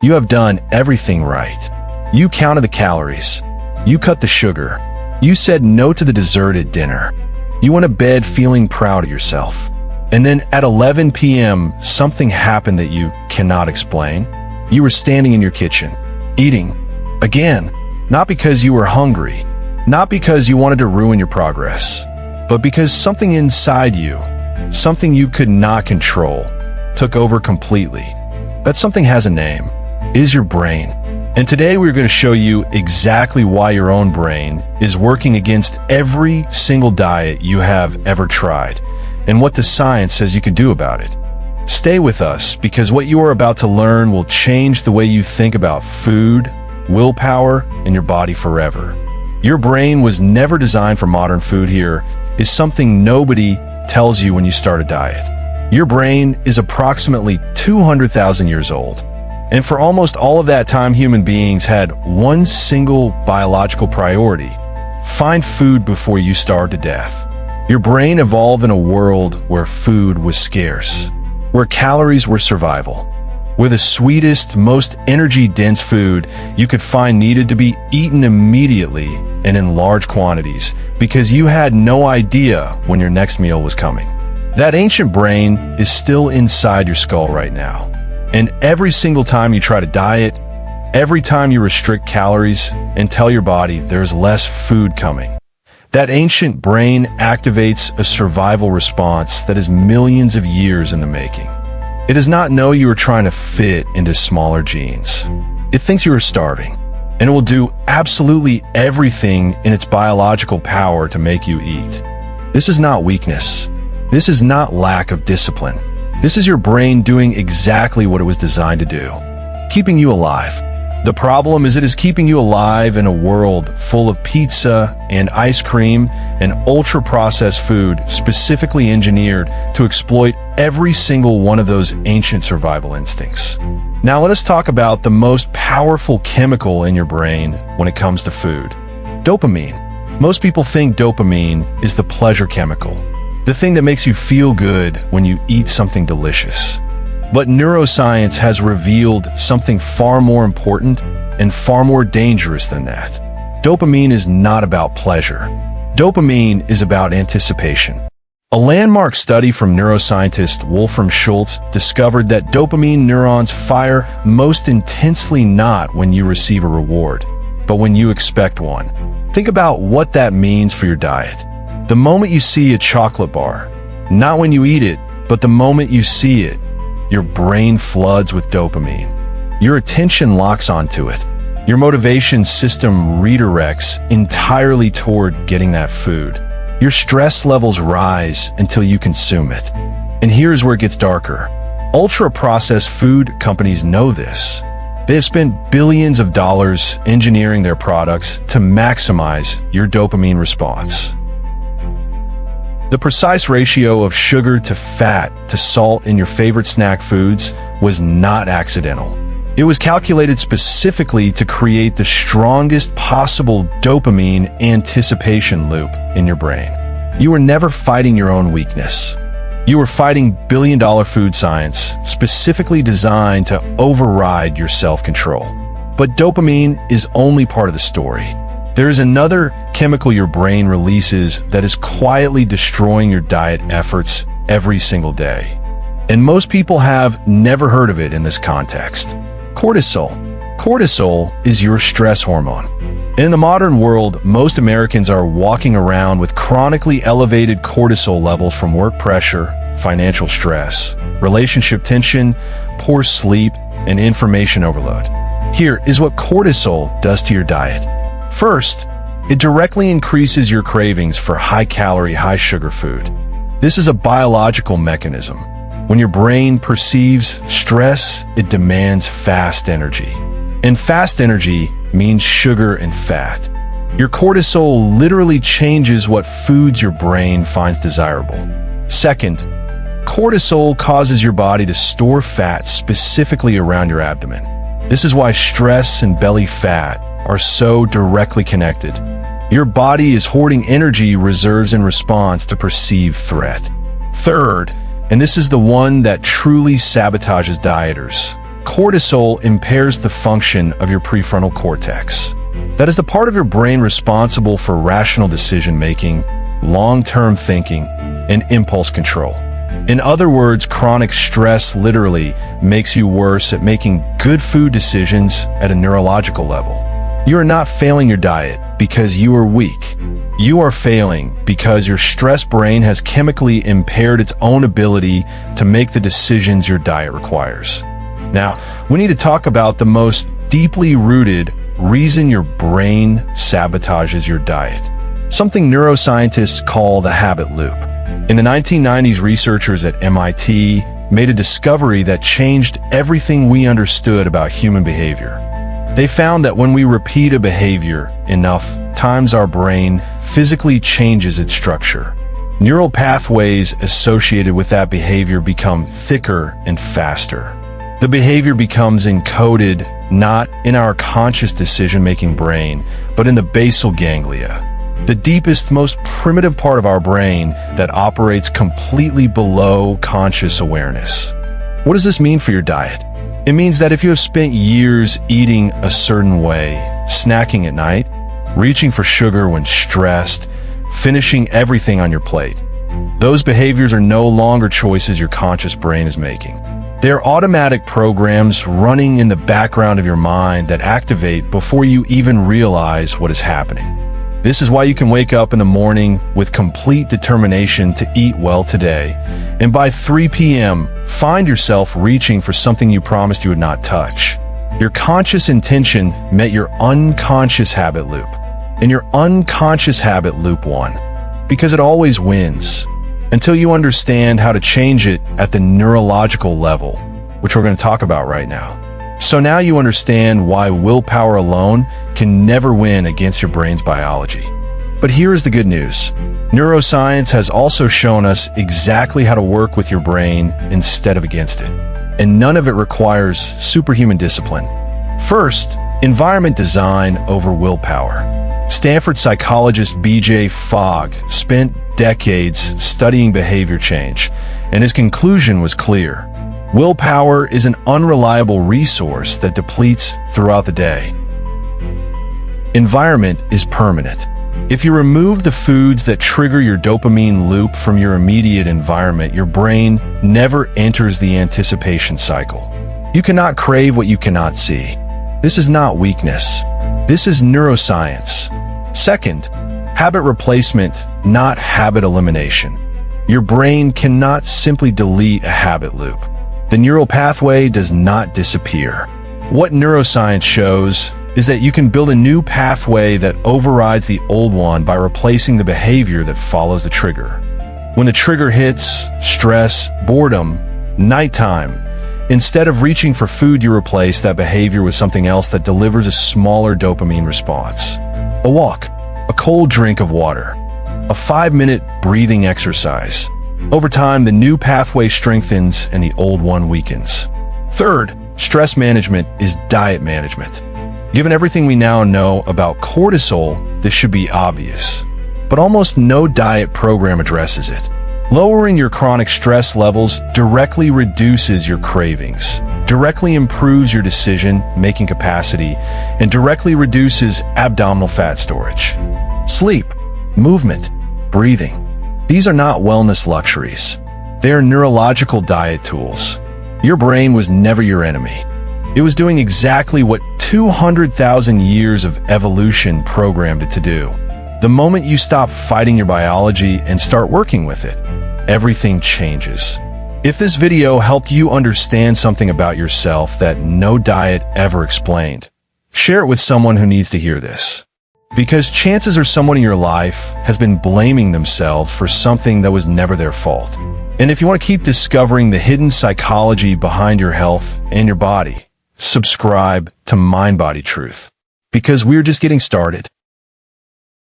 You have done everything right. You counted the calories. You cut the sugar. You said no to the dessert at dinner. You went to bed feeling proud of yourself. And then at 11 p.m., something happened that you cannot explain. You were standing in your kitchen, eating. Again, not because you were hungry, not because you wanted to ruin your progress, but because something inside you, something you could not control, took over completely. That something has a name. It is your brain. And today we're going to show you exactly why your own brain is working against every single diet you have ever tried, and what the science says you can do about it. Stay with us, because what you are about to learn will change the way you think about food, willpower, and your body forever. Your brain was never designed for modern food. Here is something nobody tells you when you start a diet. Your brain is approximately 200,000 years old. And for almost all of that time, human beings had one single biological priority: find food before you starve to death. Your brain evolved in a world where food was scarce, where calories were survival, where the sweetest, most energy-dense food you could find needed to be eaten immediately and in large quantities, because you had no idea when your next meal was coming. That ancient brain is still inside your skull right now. And every single time you try to diet, every time you restrict calories and tell your body there's less food coming, that ancient brain activates a survival response that is millions of years in the making. It does not know you are trying to fit into smaller jeans. It thinks you are starving, and it will do absolutely everything in its biological power to make you eat. This is not weakness. This is not lack of discipline. This is your brain doing exactly what it was designed to do: keeping you alive. The problem is it is keeping you alive in a world full of pizza and ice cream and ultra-processed food specifically engineered to exploit every single one of those ancient survival instincts. Now let us talk about the most powerful chemical in your brain when it comes to food: dopamine. Most people think dopamine is the pleasure chemical, the thing that makes you feel good when you eat something delicious. But neuroscience has revealed something far more important and far more dangerous than that. Dopamine is not about pleasure. Dopamine is about anticipation. A landmark study from neuroscientist Wolfram Schultz discovered that dopamine neurons fire most intensely not when you receive a reward, but when you expect one. Think about what that means for your diet. The moment you see a chocolate bar, not when you eat it, but the moment you see it, your brain floods with dopamine. Your attention locks onto it. Your motivation system redirects entirely toward getting that food. Your stress levels rise until you consume it. And here's where it gets darker. Ultra-processed food companies know this. They have spent billions of dollars engineering their products to maximize your dopamine response. The precise ratio of sugar to fat to salt in your favorite snack foods was not accidental. It was calculated specifically to create the strongest possible dopamine anticipation loop in your brain. You were never fighting your own weakness. You were fighting billion-dollar food science specifically designed to override your self-control. But dopamine is only part of the story. There is another chemical your brain releases that is quietly destroying your diet efforts every single day. And most people have never heard of it in this context. Cortisol. Cortisol is your stress hormone. In the modern world, most Americans are walking around with chronically elevated cortisol levels from work pressure, financial stress, relationship tension, poor sleep, and information overload. Here is what cortisol does to your diet. First, it directly increases your cravings for high-calorie, high-sugar food. This is a biological mechanism. When your brain perceives stress, it demands fast energy. And fast energy means sugar and fat. Your cortisol literally changes what foods your brain finds desirable. Second, cortisol causes your body to store fat specifically around your abdomen. This is why stress and belly fat are so directly connected. Your body is hoarding energy reserves in response to perceived threat. Third, and this is the one that truly sabotages dieters, cortisol impairs the function of your prefrontal cortex. That is the part of your brain responsible for rational decision-making, long-term thinking, and impulse control. In other words, chronic stress literally makes you worse at making good food decisions at a neurological level. You are not failing your diet because you are weak. You are failing because your stressed brain has chemically impaired its own ability to make the decisions your diet requires. Now, we need to talk about the most deeply rooted reason your brain sabotages your diet. Something neuroscientists call the habit loop. In the 1990s, researchers at MIT made a discovery that changed everything we understood about human behavior. They found that when we repeat a behavior enough times, our brain physically changes its structure. Neural pathways associated with that behavior become thicker and faster. The behavior becomes encoded not in our conscious decision-making brain, but in the basal ganglia, the deepest, most primitive part of our brain that operates completely below conscious awareness. What does this mean for your diet? It means that if you have spent years eating a certain way, snacking at night, reaching for sugar when stressed, finishing everything on your plate, those behaviors are no longer choices your conscious brain is making. They are automatic programs running in the background of your mind that activate before you even realize what is happening. This is why you can wake up in the morning with complete determination to eat well today, and by 3 p.m., find yourself reaching for something you promised you would not touch. Your conscious intention met your unconscious habit loop, and your unconscious habit loop won, because it always wins, until you understand how to change it at the neurological level, which we're going to talk about right now. So now you understand why willpower alone can never win against your brain's biology. But here is the good news. Neuroscience has also shown us exactly how to work with your brain instead of against it. And none of it requires superhuman discipline. First, environment design over willpower. Stanford psychologist B.J. Fogg spent decades studying behavior change, and his conclusion was clear. Willpower is an unreliable resource that depletes throughout the day. Environment is permanent. If you remove the foods that trigger your dopamine loop from your immediate environment, your brain never enters the anticipation cycle. You cannot crave what you cannot see. This is not weakness. This is neuroscience. Second, habit replacement, not habit elimination. Your brain cannot simply delete a habit loop. The neural pathway does not disappear. What neuroscience shows is that you can build a new pathway that overrides the old one by replacing the behavior that follows the trigger. When the trigger hits, stress, boredom, nighttime, instead of reaching for food, you replace that behavior with something else that delivers a smaller dopamine response. A walk, a cold drink of water, a 5-minute breathing exercise. Over time, the new pathway strengthens and the old one weakens. Third, stress management is diet management. Given everything we now know about cortisol, this should be obvious. But almost no diet program addresses it. Lowering your chronic stress levels directly reduces your cravings, directly improves your decision-making capacity, and directly reduces abdominal fat storage. Sleep, movement, breathing. These are not wellness luxuries. They are neurological diet tools. Your brain was never your enemy. It was doing exactly what 200,000 years of evolution programmed it to do. The moment you stop fighting your biology and start working with it, everything changes. If this video helped you understand something about yourself that no diet ever explained, share it with someone who needs to hear this. Because chances are someone in your life has been blaming themselves for something that was never their fault. And if you want to keep discovering the hidden psychology behind your health and your body, subscribe to Mind Body Truth. Because we're just getting started.